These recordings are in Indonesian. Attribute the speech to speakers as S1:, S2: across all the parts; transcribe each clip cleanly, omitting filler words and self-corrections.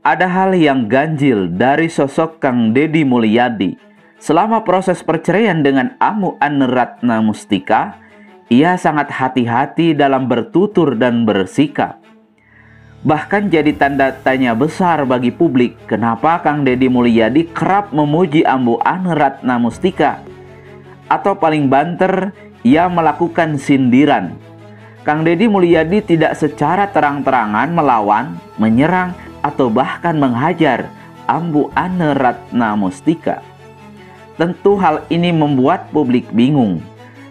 S1: Ada hal yang ganjil dari sosok Kang Deddy Mulyadi. Selama proses perceraian dengan Ambu Ane Ratnamustika, ia sangat hati-hati dalam bertutur dan bersikap. Bahkan jadi tanda tanya besar bagi publik kenapa Kang Deddy Mulyadi kerap memuji Ambu Ane Ratnamustika. Atau paling banter, ia melakukan sindiran. Kang Deddy Mulyadi tidak secara terang-terangan melawan, menyerang, atau bahkan menghajar Ambu Ane Ratnamustika. Tentu hal ini membuat publik bingung,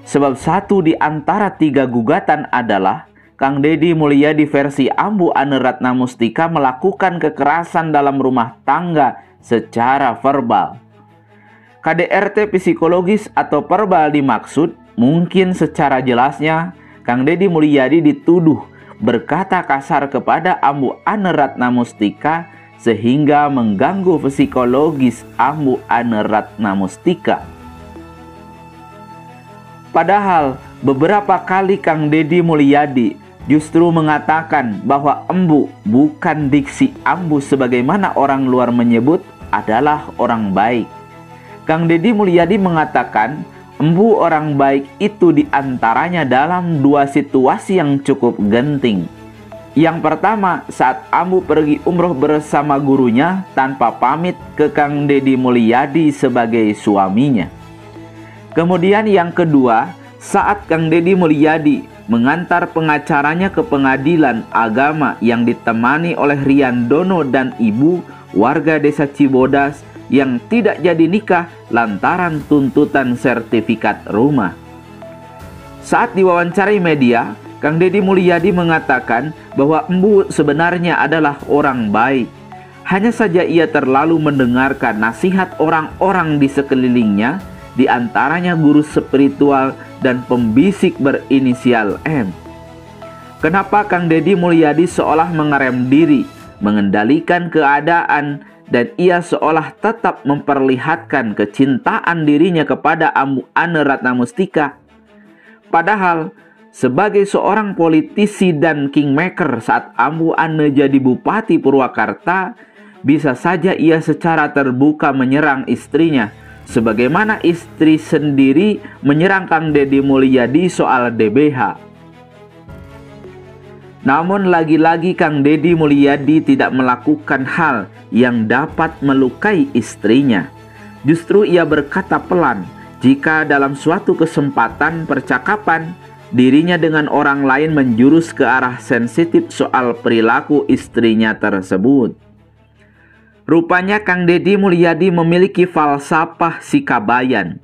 S1: sebab satu di antara 3 gugatan adalah Kang Deddy Mulyadi versi Ambu Ane Ratnamustika melakukan kekerasan dalam rumah tangga secara verbal. KDRT psikologis atau verbal dimaksud, mungkin secara jelasnya Kang Deddy Mulyadi dituduh berkata kasar kepada Ambu Ane Ratnamustika sehingga mengganggu psikologis Ambu Ane Ratnamustika. Padahal beberapa kali Kang Deddy Mulyadi justru mengatakan bahwa Embu bukan diksi Ambu sebagaimana orang luar menyebut adalah orang baik. Kang Deddy Mulyadi mengatakan Embu orang baik itu diantaranya dalam 2 situasi yang cukup genting. Yang pertama, saat Ambu pergi umroh bersama gurunya tanpa pamit ke Kang Deddy Mulyadi sebagai suaminya. Kemudian yang kedua, saat Kang Deddy Mulyadi mengantar pengacaranya ke pengadilan agama yang ditemani oleh Rian Dono dan ibu warga desa Cibodas yang tidak jadi nikah lantaran tuntutan sertifikat rumah. Saat diwawancarai media, Kang Deddy Mulyadi mengatakan bahwa Embu sebenarnya adalah orang baik. Hanya saja ia terlalu mendengarkan nasihat orang-orang di sekelilingnya, di antaranya guru spiritual dan pembisik berinisial M. Kenapa Kang Deddy Mulyadi seolah mengerem diri, mengendalikan keadaan, dan ia seolah tetap memperlihatkan kecintaan dirinya kepada Ambu Ane Ratnamustika. Padahal sebagai seorang politisi dan kingmaker saat Ambu Ane jadi Bupati Purwakarta, bisa saja ia secara terbuka menyerang istrinya, sebagaimana istri sendiri menyerang Kang Deddy Mulyadi soal DBH. Namun lagi-lagi Kang Deddy Mulyadi tidak melakukan hal yang dapat melukai istrinya. Justru ia berkata pelan jika dalam suatu kesempatan percakapan dirinya dengan orang lain menjurus ke arah sensitif soal perilaku istrinya tersebut. Rupanya Kang Deddy Mulyadi memiliki falsafah sikabayan.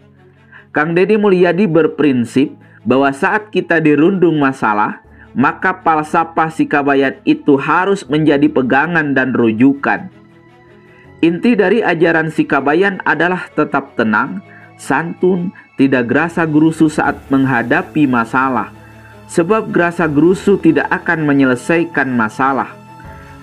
S1: Kang Deddy Mulyadi berprinsip bahwa saat kita dirundung masalah, maka falsafah sikabayan itu harus menjadi pegangan dan rujukan. Inti dari ajaran sikabayan adalah tetap tenang, santun, tidak gerasa gerusu saat menghadapi masalah. Sebab gerasa gerusu tidak akan menyelesaikan masalah.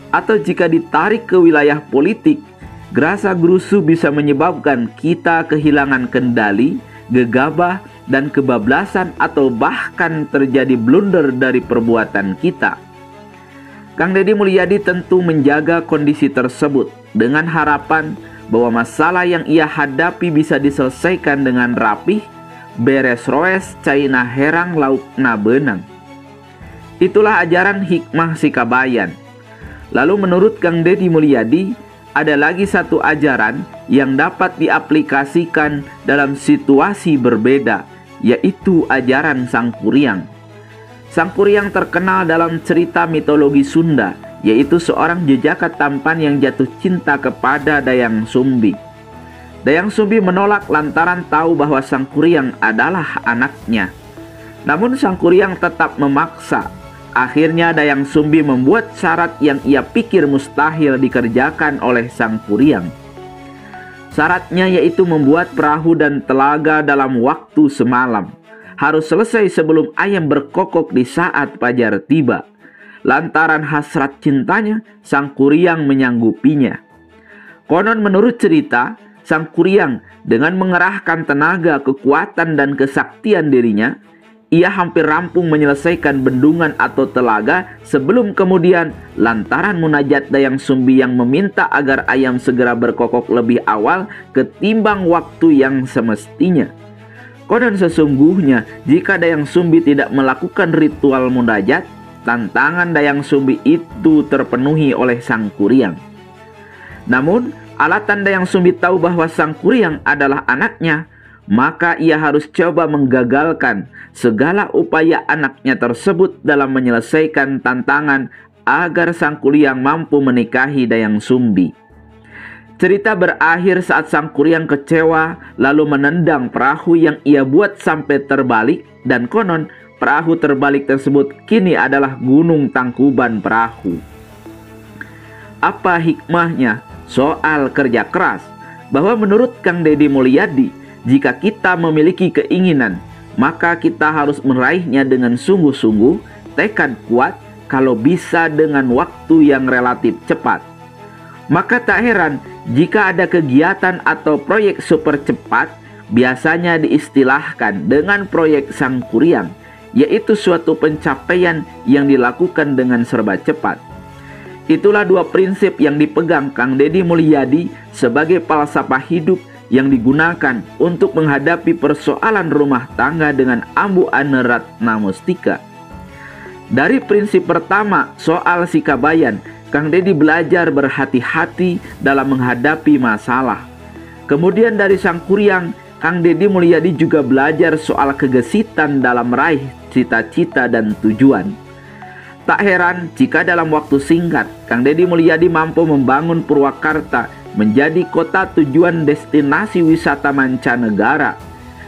S1: Atau jika ditarik ke wilayah politik, gerasa gerusu bisa menyebabkan kita kehilangan kendali, gegabah, dan kebablasan atau bahkan terjadi blunder dari perbuatan kita. Kang Deddy Mulyadi tentu menjaga kondisi tersebut dengan harapan bahwa masalah yang ia hadapi bisa diselesaikan dengan rapih, beres roes, caina herang laukna benang. Itulah ajaran hikmah sikabayan. Lalu menurut Kang Deddy Mulyadi, ada lagi satu ajaran yang dapat diaplikasikan dalam situasi berbeda, yaitu ajaran Sangkuriang. Sangkuriang terkenal dalam cerita mitologi Sunda, yaitu seorang jejaka tampan yang jatuh cinta kepada Dayang Sumbi. Dayang Sumbi menolak lantaran tahu bahwa Sangkuriang adalah anaknya. Namun Sangkuriang tetap memaksa. Akhirnya Dayang Sumbi membuat syarat yang ia pikir mustahil dikerjakan oleh Sangkuriang. Syaratnya yaitu membuat perahu dan telaga dalam waktu semalam. Harus selesai sebelum ayam berkokok di saat fajar tiba. Lantaran hasrat cintanya, Sangkuriang menyanggupinya. Konon menurut cerita, Sangkuriang dengan mengerahkan tenaga, kekuatan, dan kesaktian dirinya, ia hampir rampung menyelesaikan bendungan atau telaga sebelum kemudian lantaran munajat Dayang Sumbi yang meminta agar ayam segera berkokok lebih awal ketimbang waktu yang semestinya. Konon sesungguhnya jika Dayang Sumbi tidak melakukan ritual munajat, tantangan Dayang Sumbi itu terpenuhi oleh Sang Kuryang. Namun, alatan Dayang Sumbi tahu bahwa Sang Kuryang adalah anaknya, maka ia harus coba menggagalkan segala upaya anaknya tersebut dalam menyelesaikan tantangan agar Sang Kuryang mampu menikahi Dayang Sumbi. Cerita berakhir saat Sang Kuryang kecewa lalu menendang perahu yang ia buat sampai terbalik, dan konon perahu terbalik tersebut kini adalah Gunung Tangkuban Perahu. Apa hikmahnya soal kerja keras? Bahwa menurut Kang Deddy Mulyadi, jika kita memiliki keinginan, maka kita harus meraihnya dengan sungguh-sungguh, tekad kuat, kalau bisa dengan waktu yang relatif cepat. Maka tak heran jika ada kegiatan atau proyek super cepat, biasanya diistilahkan dengan proyek Sang Kuryang, yaitu suatu pencapaian yang dilakukan dengan serba cepat. Itulah dua prinsip yang dipegang Kang Deddy Mulyadi sebagai falsafah hidup yang digunakan untuk menghadapi persoalan rumah tangga dengan Ambu Ane Ratna Mustika. Dari prinsip pertama soal sikabayan, Kang Deddy belajar berhati-hati dalam menghadapi masalah. Kemudian dari Sang Kuryang, Kang Deddy Mulyadi juga belajar soal kegesitan dalam meraih cita-cita dan tujuan. Tak heran jika dalam waktu singkat, Kang Deddy Mulyadi mampu membangun Purwakarta menjadi kota tujuan destinasi wisata mancanegara.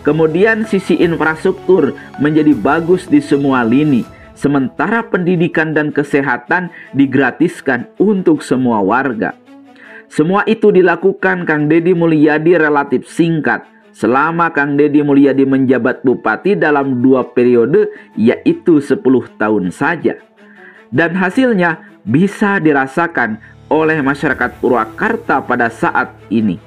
S1: Kemudian sisi infrastruktur menjadi bagus di semua lini, sementara pendidikan dan kesehatan digratiskan untuk semua warga. Semua itu dilakukan Kang Deddy Mulyadi relatif singkat, selama Kang Deddy Mulyadi menjabat bupati dalam 2 periode, yaitu 10 tahun saja. Dan hasilnya bisa dirasakan oleh masyarakat Purwakarta pada saat ini.